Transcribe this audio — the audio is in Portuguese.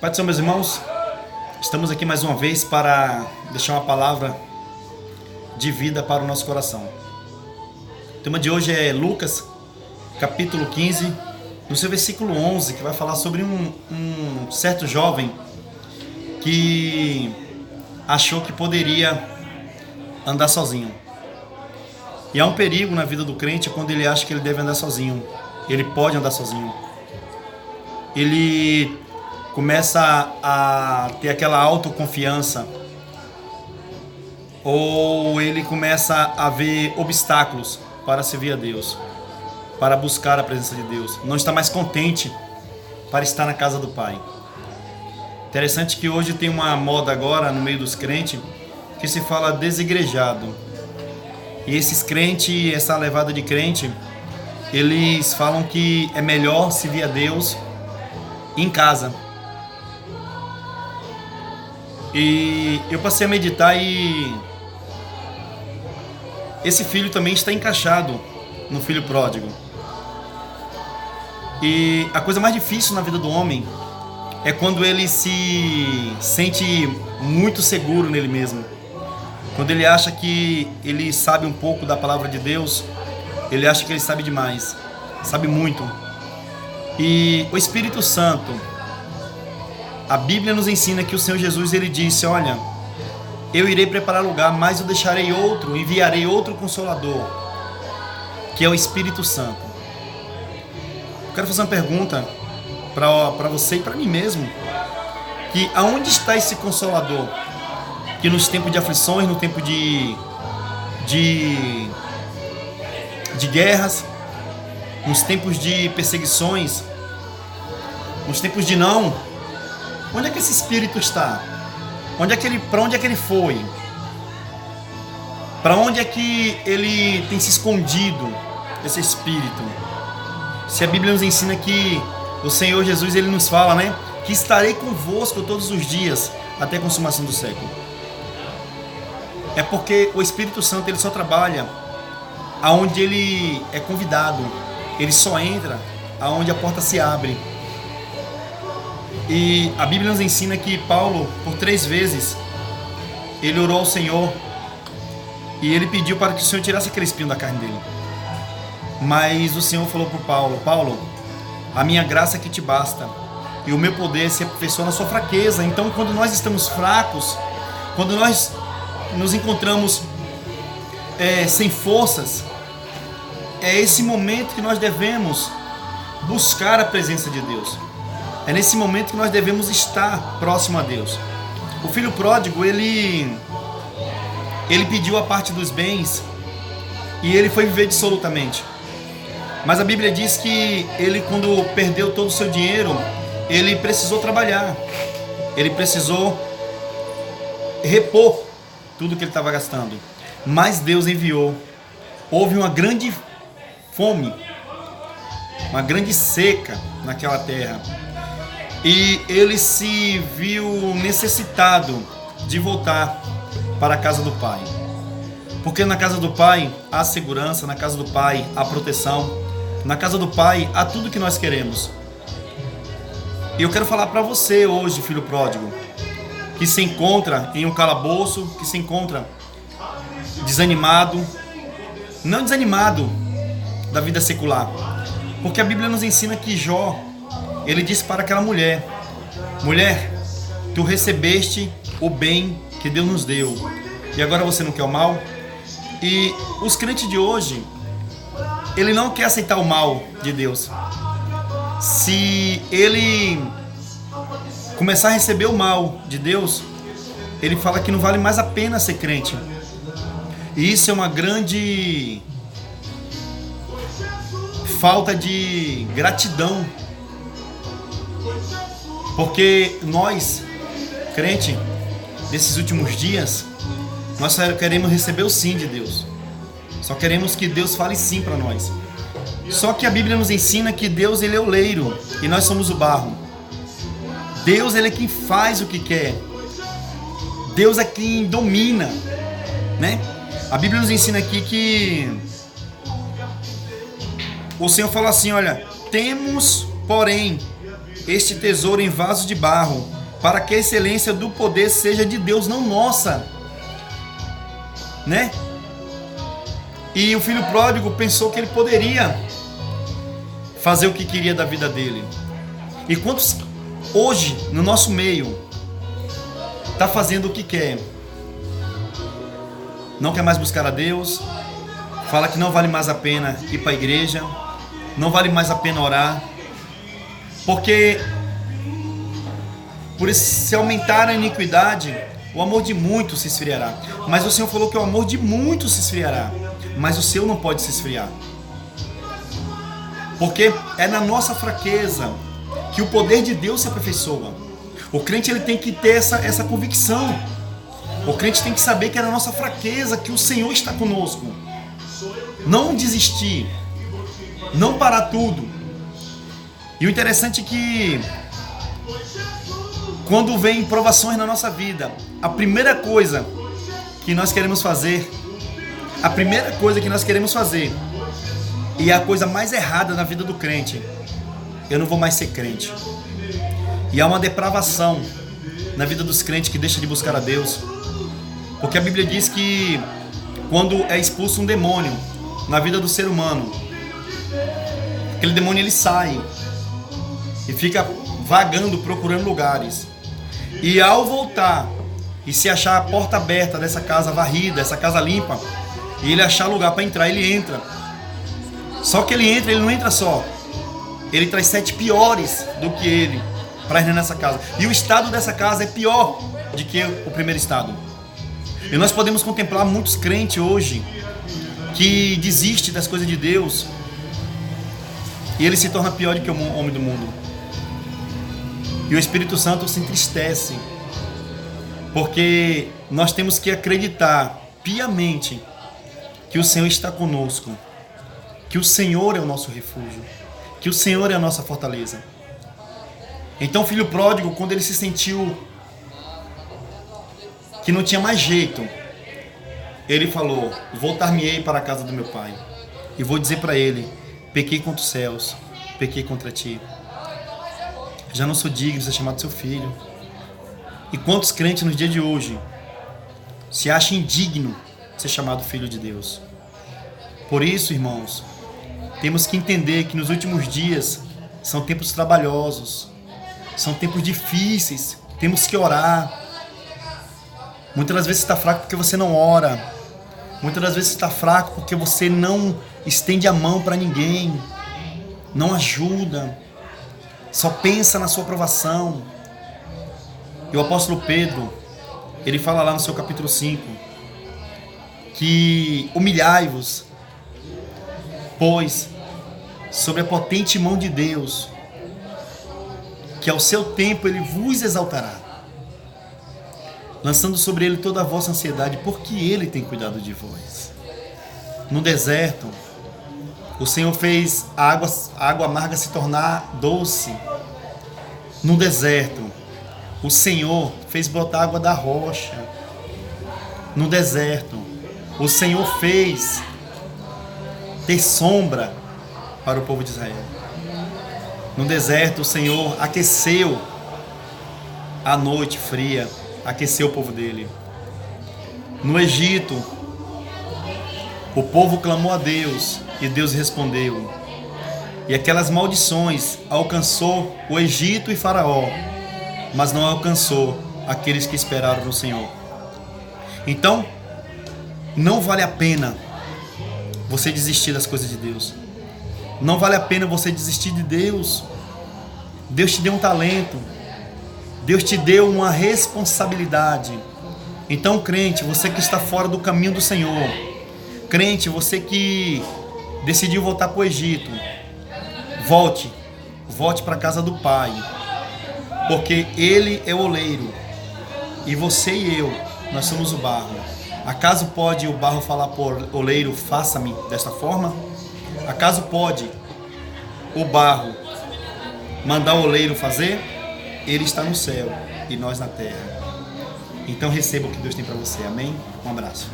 Pai do Senhor, meus irmãos, estamos aqui mais uma vez para deixar uma palavra de vida para o nosso coração. O tema de hoje é Lucas, capítulo 15, no seu versículo 11, que vai falar sobre um certo jovem que achou que poderia andar sozinho. E há um perigo na vida do crente quando ele acha que ele deve andar sozinho. Ele pode andar sozinho. Ele começa a ter aquela autoconfiança, ou ele começa a ver obstáculos para servir a Deus, para buscar a presença de Deus. Não está mais contente para estar na casa do Pai. Interessante que hoje tem uma moda agora no meio dos crentes que se fala desigrejado. E esses crentes, essa levada de crente, eles falam que é melhor servir a Deus em casa. E eu passei a meditar e esse filho também está encaixado no filho pródigo. E a coisa mais difícil na vida do homem é quando ele se sente muito seguro nele mesmo. Quando ele acha que ele sabe um pouco da palavra de Deus, ele acha que ele sabe demais, sabe muito. E o Espírito Santo, a Bíblia nos ensina que o Senhor Jesus, ele disse: olha, eu irei preparar lugar, mas eu deixarei outro, enviarei outro Consolador, que é o Espírito Santo. Eu quero fazer uma pergunta para você e para mim mesmo, que aonde está esse Consolador, que nos tempos de aflições, no tempo de guerras, nos tempos de perseguições, nos tempos de não, onde é que esse Espírito está? Para onde é que ele foi? Para onde é que ele tem se escondido, esse Espírito? Se a Bíblia nos ensina que o Senhor Jesus, ele nos fala, né, que estarei convosco todos os dias até a consumação do século. É porque o Espírito Santo, ele só trabalha aonde ele é convidado. Ele só entra aonde a porta se abre. E a Bíblia nos ensina que Paulo, por 3 vezes, ele orou ao Senhor e ele pediu para que o Senhor tirasse aquele espinho da carne dele. Mas o Senhor falou para Paulo: Paulo, a minha graça é que te basta, e o meu poder se aperfeiçoa na sua fraqueza. Então, quando nós estamos fracos, quando nós nos encontramos sem forças, é esse momento que nós devemos buscar a presença de Deus. É nesse momento que nós devemos estar próximo a Deus. O filho pródigo, ele pediu a parte dos bens e ele foi viver dissolutamente. Mas a Bíblia diz que ele, quando perdeu todo o seu dinheiro, ele precisou trabalhar. Ele precisou repor tudo que ele estava gastando. Mas Deus enviou. Houve uma grande fome, uma grande seca naquela terra. E ele se viu necessitado de voltar para a casa do Pai. Porque na casa do Pai há segurança, na casa do Pai há proteção, na casa do Pai há tudo que nós queremos. E eu quero falar para você hoje, filho pródigo, que se encontra em um calabouço, que se encontra desanimado, não desanimado da vida secular, porque a Bíblia nos ensina que Jó, ele disse para aquela mulher: mulher, tu recebeste o bem que Deus nos deu, e agora você não quer o mal? E os crentes de hoje, ele não quer aceitar o mal de Deus. Se ele começar a receber o mal de Deus, ele fala que não vale mais a pena ser crente. E isso é uma grande falta de gratidão. Porque nós, crente, nesses últimos dias, nós só queremos receber o sim de Deus. Só queremos que Deus fale sim para nós. Só que a Bíblia nos ensina que Deus, ele é o oleiro e nós somos o barro. Deus, ele é quem faz o que quer. Deus é quem domina, né? A Bíblia nos ensina aqui que o Senhor fala assim: olha, temos, porém, este tesouro em vasos de barro, para que a excelência do poder seja de Deus, não nossa. Né? E o filho pródigo pensou que ele poderia fazer o que queria da vida dele. E quantos hoje, no nosso meio, está fazendo o que quer? Não quer mais buscar a Deus, fala que não vale mais a pena ir para a igreja, não vale mais a pena orar, porque por se aumentar a iniquidade, o amor de muitos se esfriará. Mas o Senhor falou que o amor de muitos se esfriará, mas o seu não pode se esfriar. Porque é na nossa fraqueza que o poder de Deus se aperfeiçoa. O crente ele tem que ter essa convicção. O crente tem que saber que é na nossa fraqueza que o Senhor está conosco. Não desistir, não parar tudo. E o interessante é que quando vem provações na nossa vida, a primeira coisa que nós queremos fazer, e é a coisa mais errada na vida do crente, eu não vou mais ser crente. E há uma depravação na vida dos crentes que deixa de buscar a Deus, porque a Bíblia diz que quando é expulso um demônio na vida do ser humano, aquele demônio ele sai e fica vagando, procurando lugares. E ao voltar e se achar a porta aberta dessa casa varrida, essa casa limpa, e ele achar lugar para entrar, ele entra. Só que ele entra, ele não entra só. Ele traz 7 piores do que ele para entrar nessa casa. E o estado dessa casa é pior do que o primeiro estado. E nós podemos contemplar muitos crentes hoje que desistem das coisas de Deus e ele se torna pior do que o homem do mundo. E o Espírito Santo se entristece, porque nós temos que acreditar piamente que o Senhor está conosco, que o Senhor é o nosso refúgio, que o Senhor é a nossa fortaleza. Então o filho pródigo, quando ele se sentiu que não tinha mais jeito, ele falou: voltar-me-ei para a casa do meu pai, e vou dizer para ele: pequei contra os céus, pequei contra ti, já não sou digno de ser chamado seu filho. E quantos crentes nos dias de hoje se acham indigno de ser chamado filho de Deus? Por isso, irmãos, temos que entender que nos últimos dias são tempos trabalhosos, são tempos difíceis, temos que orar. Muitas das vezes você está fraco porque você não ora, muitas das vezes você está fraco porque você não estende a mão para ninguém, não ajuda, só pensa na sua aprovação. E o apóstolo Pedro, ele fala lá no seu capítulo 5, que humilhai-vos, pois, sobre a potente mão de Deus, que ao seu tempo ele vos exaltará, lançando sobre ele toda a vossa ansiedade, porque ele tem cuidado de vós. No deserto, o Senhor fez a água amarga se tornar doce. No deserto, o Senhor fez brotar água da rocha. No deserto, o Senhor fez ter sombra para o povo de Israel. No deserto, o Senhor aqueceu a noite fria, aqueceu o povo dele. No Egito, o povo clamou a Deus e Deus respondeu. E aquelas maldições alcançou o Egito e Faraó, mas não alcançou aqueles que esperaram no Senhor. Então, não vale a pena você desistir das coisas de Deus. Não vale a pena você desistir de Deus. Deus te deu um talento. Deus te deu uma responsabilidade. Então, crente, você que está fora do caminho do Senhor, crente, você que decidiu voltar para o Egito, volte para a casa do Pai, porque Ele é o oleiro e você e eu, nós somos o barro. Acaso pode o barro falar por oleiro: faça-me desta forma? Acaso pode o barro mandar o oleiro fazer? Ele está no céu e nós na terra. Então receba o que Deus tem para você. Amém? Um abraço.